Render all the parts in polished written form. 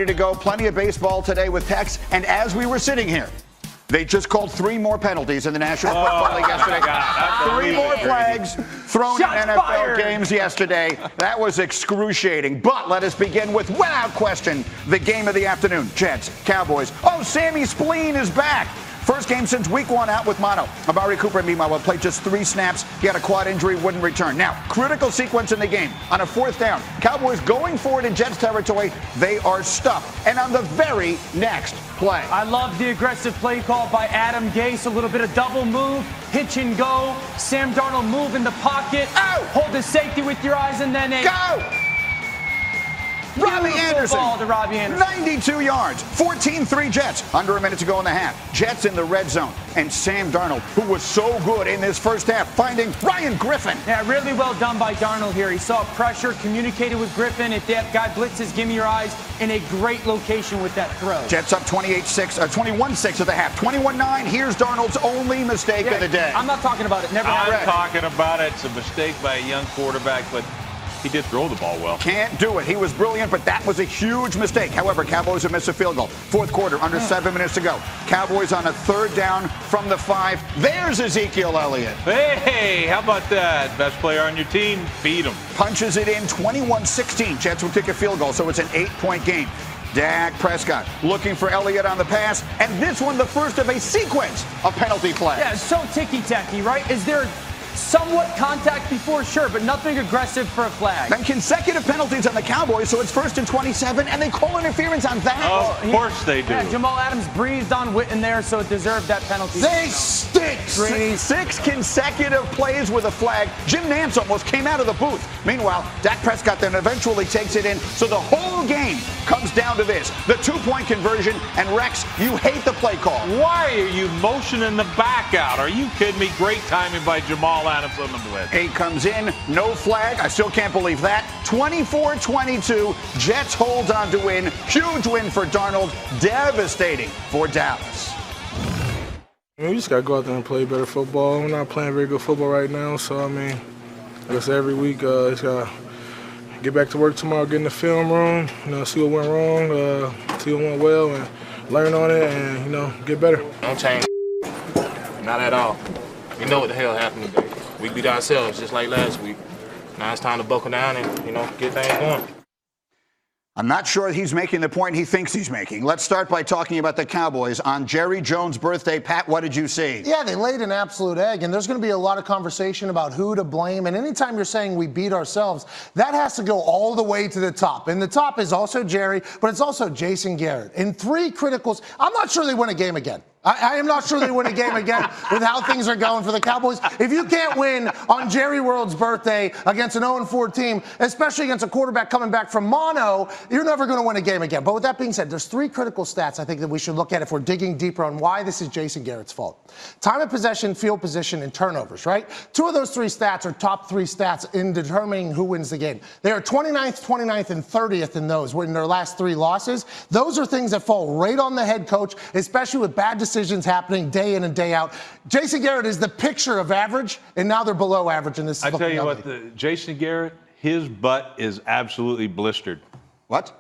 To go. Plenty of baseball today with Tex. And as we were sitting here, they just called 3 more penalties in the National Football League yesterday. 3 more flags thrown in NFL games yesterday. That was excruciating. But let us begin with, without question, the game of the afternoon. Jets, Cowboys. Oh, Sammy Spleen is back. First game since week 1 out with mono. Amari Cooper, meanwhile, will play just 3 snaps. He had a quad injury, wouldn't return. Now, critical sequence in the game. On a 4th down, Cowboys going forward in Jets territory. They are stuffed. And on the very next play. I love the aggressive play call by Adam Gase. A little bit of double move, hitch and go. Sam Darnold move in the pocket. Oh! Hold the safety with your eyes and then a... Go! Robbie Anderson, ball to Robbie Anderson. 92 yards, 14-3 Jets, under a minute to go in the half. Jets in the red zone, and Sam Darnold, who was so good in this first half, finding Ryan Griffin. Yeah, really well done by Darnold here. He saw pressure, communicated with Griffin. If that guy blitzes, give me your eyes, in a great location with that throw. Jets up 21-6 at the half. 21-9, here's Darnold's only mistake of the day. I'm not talking about it. Never I'm talking about it. It's a mistake by a young quarterback, but he did throw the ball well. Can't do it. He was brilliant, but that was a huge mistake. However, Cowboys have missed a field goal. 4th quarter, under 7 minutes to go. Cowboys on a 3rd down from the 5. There's Ezekiel Elliott. Hey, how about that? Best player on your team, beat him. Punches it in 21-16. Jets will kick a field goal, so it's an 8-point game. Dak Prescott looking for Elliott on the pass, and this one the first of a sequence of penalty plays. Yeah, so ticky-tacky, right? Is there somewhat contact before? Sure, but nothing aggressive for a flag. Then consecutive penalties on the Cowboys, so it's 1st and 27, and they call interference on that. Of course they do. Yeah, Jamal Adams breathed on Witten there, so it deserved that penalty. They stink. 6 consecutive plays with a flag. Jim Nantz almost came out of the booth. Meanwhile, Dak Prescott then eventually takes it in, so the whole game comes down to this. The 2-point conversion, and Rex, you hate the play call. Why are you motioning the back out? Are you kidding me? Great timing by Jamal Adams on the blitz. 8 comes in, no flag. I still can't believe that. 24-22, Jets hold on to win. Huge win for Darnold, devastating for Dallas. We just got to go out there and play better football. We're not playing very good football right now, so, I mean, I guess every week just got to get back to work tomorrow, get in the film room, see what went wrong, see what went well, and learn on it and, get better. Don't change. Not at all. We know what the hell happened today. We beat ourselves just like last week. Now it's time to buckle down and, get things going. I'm not sure he's making the point he thinks he's making. Let's start by talking about the Cowboys. On Jerry Jones' birthday, Pat, what did you see? Yeah, they laid an absolute egg, and there's going to be a lot of conversation about who to blame. And anytime you're saying we beat ourselves, that has to go all the way to the top. And the top is also Jerry, but it's also Jason Garrett. In 3 criticals, I'm not sure they win a game again. I am not sure they win a game again with how things are going for the Cowboys. If you can't win on Jerry World's birthday against an 0-4 team, especially against a quarterback coming back from mono, you're never going to win a game again. But with that being said, there's 3 critical stats I think that we should look at if we're digging deeper on why this is Jason Garrett's fault. Time of possession, field position, and turnovers, right? 2 of those 3 stats are top 3 stats in determining who wins the game. They are 29th, 29th, and 30th in those in their last 3 losses. Those are things that fall right on the head coach, especially with bad decisions happening day in and day out. Jason Garrett is the picture of average, and now they're below average in this. I tell you what, Jason Garrett, his butt is absolutely blistered. What?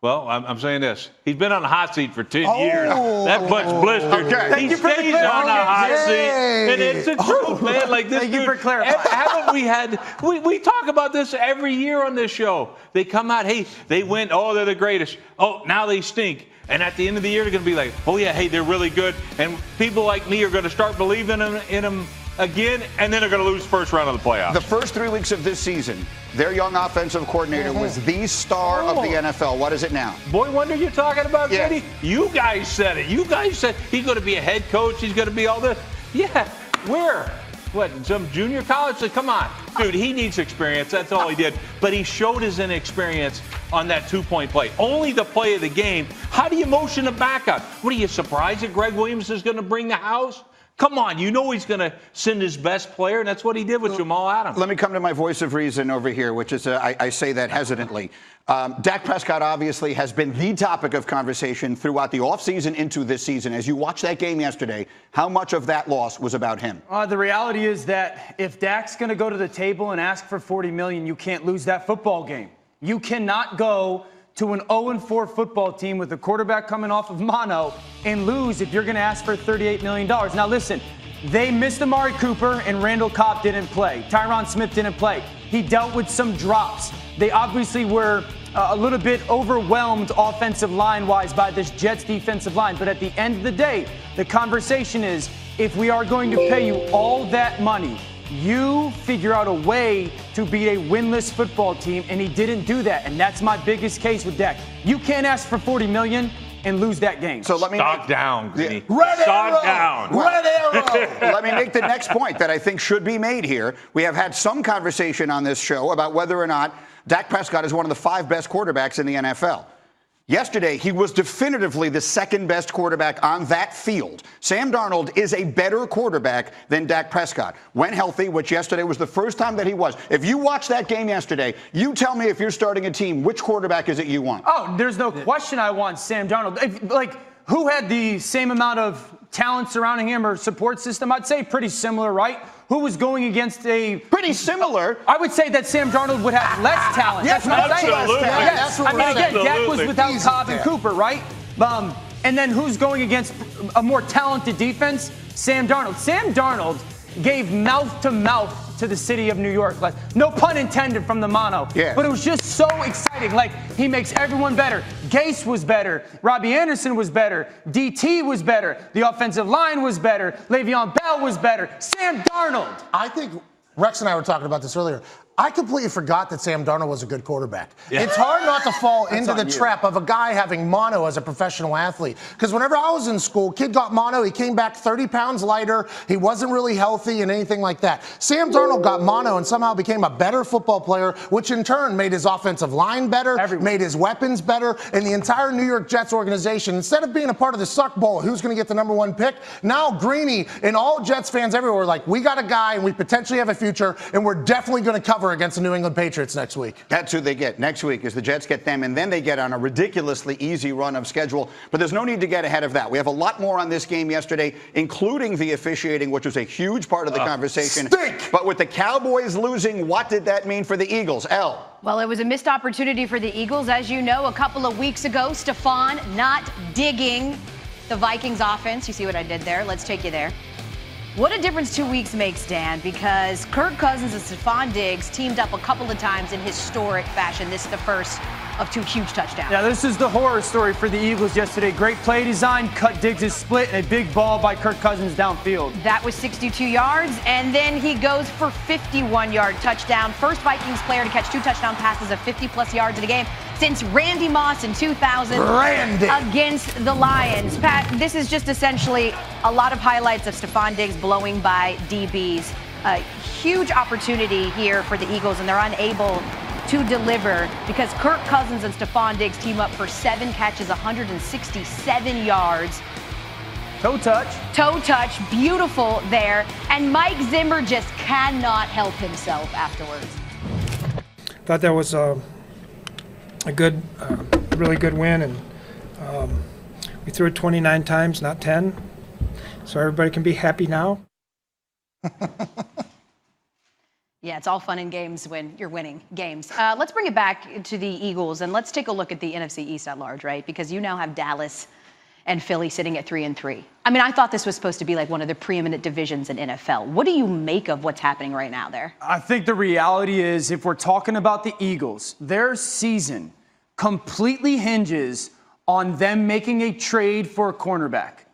Well, I'm saying this. He's been on the hot seat for 10 years. That butt's blistered. Okay. He stays on the hot seat. And it's the truth, man. Like this Thank you for clarifying. Haven't we had, we talk about this every year on this show. They come out, hey, they win. Oh, they're the greatest. Oh, now they stink. And at the end of the year, they're going to be like, oh, yeah, hey, they're really good. And people like me are going to start believing in them again, and then they're going to lose first round of the playoffs. The first 3 weeks of this season, their young offensive coordinator was the star of the NFL. What is it now? Boy wonder you're talking about, Yeah. Katie? You guys said it. You guys said he's going to be a head coach. He's going to be all this. Yeah, where? What, some junior college? So, come on. Dude, he needs experience. That's all he did. But he showed his inexperience on that 2-point play. Only the play of the game. How do you motion a backup? What, are you surprised that Greg Williams is going to bring the house? Come on, you know he's going to send his best player, and that's what he did with Jamal Adams. Let me come to my voice of reason over here, which is, I say that hesitantly. Dak Prescott obviously has been the topic of conversation throughout the offseason into this season. As you watched that game yesterday, how much of that loss was about him? The reality is that if Dak's going to go to the table and ask for $40 million, you can't lose that football game. You cannot go to an 0-4 football team with a quarterback coming off of mono and lose if you're going to ask for $38 million. Now, listen, they missed Amari Cooper and Randall Cobb didn't play. Tyron Smith didn't play. He dealt with some drops. They obviously were a little bit overwhelmed offensive line-wise by this Jets defensive line. But at the end of the day, the conversation is, if we are going to pay you all that money, you figure out a way to beat a winless football team, and he didn't do that. And that's my biggest case with Dak. You can't ask for $40 million and lose that game. So let me Stock down, Greeny. Red Stock arrow! down. Red arrow! Let me make the next point that I think should be made here. We have had some conversation on this show about whether or not Dak Prescott is one of the 5 best quarterbacks in the NFL. Yesterday, he was definitively the second best quarterback on that field. Sam Darnold is a better quarterback than Dak Prescott. When healthy, which yesterday was the first time that he was. If you watched that game yesterday, you tell me, if you're starting a team, which quarterback is it you want? Oh, there's no question I want Sam Darnold. Who had the same amount of talent surrounding him or support system? I'd say pretty similar, right? Who was going against a... Pretty similar. I would say that Sam Darnold would have less talent. Yes, that's what I'm saying. absolutely. Yes. I mean, again, Dak was Absolutely. without Cobb and Cooper, right? And then who's going against a more talented defense? Sam Darnold. Sam Darnold gave mouth-to-mouth to the city of New York. Like, no pun intended from the mono. Yeah. But it was just so exciting. Like, he makes everyone better. Gase was better. Robbie Anderson was better. DT was better. The offensive line was better. Le'Veon Bell was better. Sam Darnold. I think Rex and I were talking about this earlier. I completely forgot that Sam Darnold was a good quarterback. Yeah. It's hard not to fall into the trap of a guy having mono as a professional athlete. Because whenever I was in school, kid got mono, he came back 30 pounds lighter, he wasn't really healthy and anything like that. Sam Darnold got mono and somehow became a better football player, which in turn made his offensive line better, made his weapons better, and the entire New York Jets organization, instead of being a part of the suck bowl, who's going to get the #1 pick, now Greeny and all Jets fans everywhere are like, we got a guy and we potentially have a future, and we're definitely going to cover against the New England Patriots next week. That's who they get next week, is the Jets get them, and then they get on a ridiculously easy run of schedule. But there's no need to get ahead of that. We have a lot more on this game yesterday, including the officiating, which was a huge part of the conversation. Stink! But with the Cowboys losing, what did that mean for the Eagles? Elle? Well, it was a missed opportunity for the Eagles. As you know, a couple of weeks ago, Stephon not digging the Vikings offense. You see what I did there? Let's take you there. What a difference 2 weeks makes, Dan, because Kirk Cousins and Stephon Diggs teamed up a couple of times in historic fashion. This is the first of 2 huge touchdowns. Yeah, this is the horror story for the Eagles yesterday. Great play design, cut Diggs' split, and a big ball by Kirk Cousins downfield. That was 62 yards, and then he goes for 51-yard touchdown. First Vikings player to catch 2 touchdown passes of 50-plus yards in a game since Randy Moss in 2000 against the Lions. Pat, this is just essentially a lot of highlights of Stephon Diggs blowing by DBs. A huge opportunity here for the Eagles, and they're unable to deliver because Kirk Cousins and Stephon Diggs team up for 7 catches, 167 yards. Toe touch. Toe touch, beautiful there. And Mike Zimmer just cannot help himself afterwards. Thought that was a really good win, and we threw it 29 times, not 10. So everybody can be happy now. Yeah, it's all fun and games when you're winning games. Let's bring it back to the Eagles, and let's take a look at the NFC East at large, right? Because you now have Dallas and Philly sitting at 3-3. I mean, I thought this was supposed to be like one of the preeminent divisions in NFL. What do you make of what's happening right now there? I think the reality is, if we're talking about the Eagles, their season completely hinges on them making a trade for a cornerback.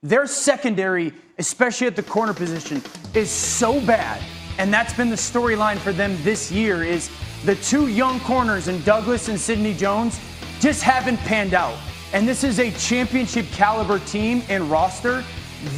Their secondary, especially at the corner position, is so bad. And that's been the storyline for them this year, is the 2 young corners in Douglas and Sidney Jones just haven't panned out. And this is a championship caliber team and roster.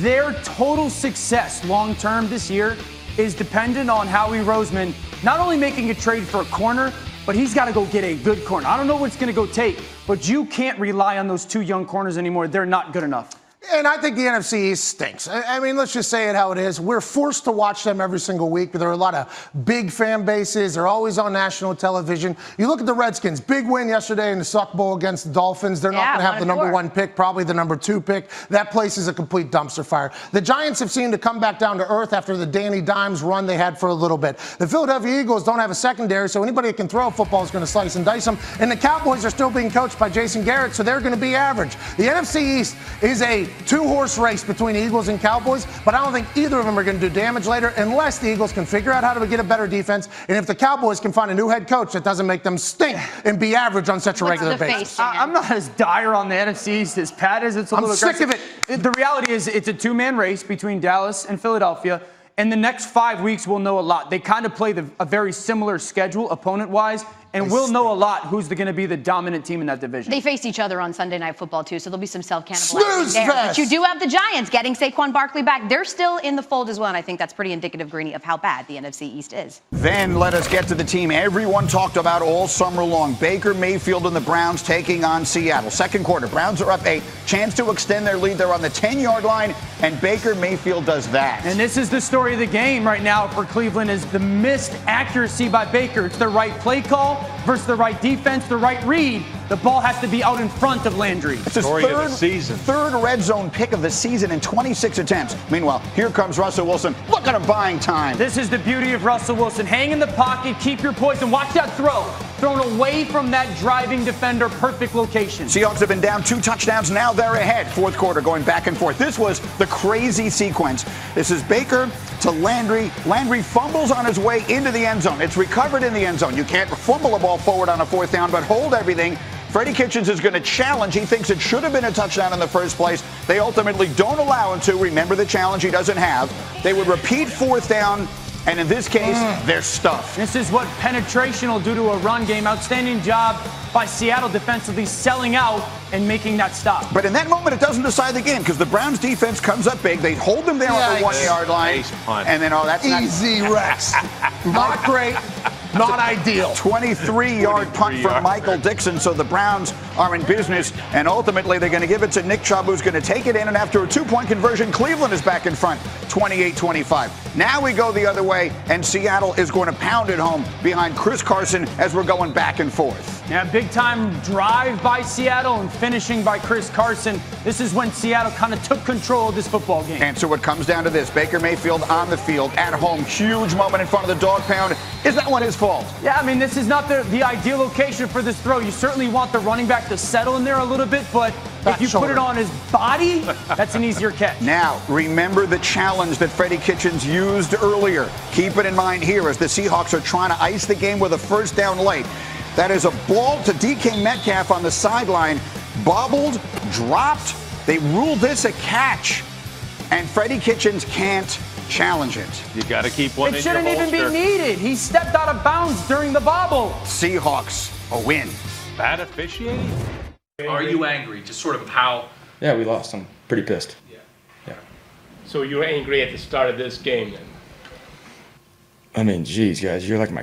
Their total success long-term this year is dependent on Howie Roseman not only making a trade for a corner, but he's got to go get a good corner. I don't know what it's going to go take, but you can't rely on those 2 young corners anymore. They're not good enough. And I think the NFC East stinks. I mean, let's just say it how it is. We're forced to watch them every single week. There are a lot of big fan bases. They're always on national television. You look at the Redskins, big win yesterday in the Suck Bowl against the Dolphins. They're not going to have the number 1 pick, probably the number 2 pick. That place is a complete dumpster fire. The Giants have seemed to come back down to earth after the Danny Dimes run they had for a little bit. The Philadelphia Eagles don't have a secondary, so anybody that can throw a football is going to slice and dice them. And the Cowboys are still being coached by Jason Garrett, so they're going to be average. The NFC East is a 2-horse race between Eagles and Cowboys, but I don't think either of them are going to do damage later unless the Eagles can figure out how to get a better defense, and if the Cowboys can find a new head coach that doesn't make them stink and be average on such a regular basis. I'm not as dire on the NFC East as Pat is. It's a little sick of it. The reality is it's a 2-man race between Dallas and Philadelphia. And the next 5 weeks, we'll know a lot. They kind of play a very similar schedule, opponent-wise, and we'll know a lot who's going to be the dominant team in that division. They face each other on Sunday Night Football, too, so there'll be some self-cannibalizing there. But you do have the Giants getting Saquon Barkley back. They're still in the fold as well, and I think that's pretty indicative, Greeny, of how bad the NFC East is. Then let us get to the team everyone talked about all summer long. Baker Mayfield and the Browns taking on Seattle. Second quarter, Browns are up 8. Chance to extend their lead. They're on the 10-yard line, and Baker Mayfield does that. And this is the story of the game right now for Cleveland is the missed accuracy by Baker. It's the right play call versus the right defense, the right read. The ball has to be out in front of Landry. It's his third red zone pick of the season in 26 attempts. Meanwhile, here comes Russell Wilson. Look at him buying time. This is the beauty of Russell Wilson. Hang in the pocket, keep your poise, and watch that throw. Thrown away from that driving defender, perfect location. Seahawks have been down 2 touchdowns. Now they're ahead. Fourth quarter going back and forth. This was the crazy sequence. This is Baker to Landry. Landry fumbles on his way into the end zone. It's recovered in the end zone. You can't fumble a ball forward on a 4th down, but hold everything. Freddie Kitchens is going to challenge. He thinks it should have been a touchdown in the first place. They ultimately don't allow him to. Remember the challenge he doesn't have. They would repeat 4th down, and in this case, they're stuffed. This is what penetration will do to a run game. Outstanding job by Seattle defensively selling out and making that stop. But in that moment, it doesn't decide the game because the Browns defense comes up big. They hold them there on the 1-yard line. And then, that's easy, Rex. Not great. Not ideal. 23-yard punt from Michael Dixon, so the Browns are in business, and ultimately they're going to give it to Nick Chubb, who's going to take it in, and after a 2-point conversion, Cleveland is back in front, 28-25. Now we go the other way, and Seattle is going to pound it home behind Chris Carson as we're going back and forth. Yeah, big-time drive by Seattle and finishing by Chris Carson. This is when Seattle kind of took control of this football game. And so it comes down to this. Baker Mayfield on the field, at home, huge moment in front of the dog pound. Is that one his fault? Yeah, I mean, this is not the ideal location for this throw. You certainly want the running back to settle in there a little bit, but if you put it on his body, that's an easier catch. Now, remember the challenge that Freddie Kitchens used earlier. Keep it in mind here as the Seahawks are trying to ice the game with a 1st down late. That is a ball to DK Metcalf on the sideline, bobbled, dropped. They ruled this a catch, and Freddie Kitchens can't challenge it. You got to keep one in your holster. It shouldn't even be needed. He stepped out of bounds during the bobble. Seahawks a win. Bad officiating? Are you angry? Just sort of how? Yeah, we lost. I'm pretty pissed. Yeah. So you were angry at the start of this game then? I mean, geez, guys, you're like my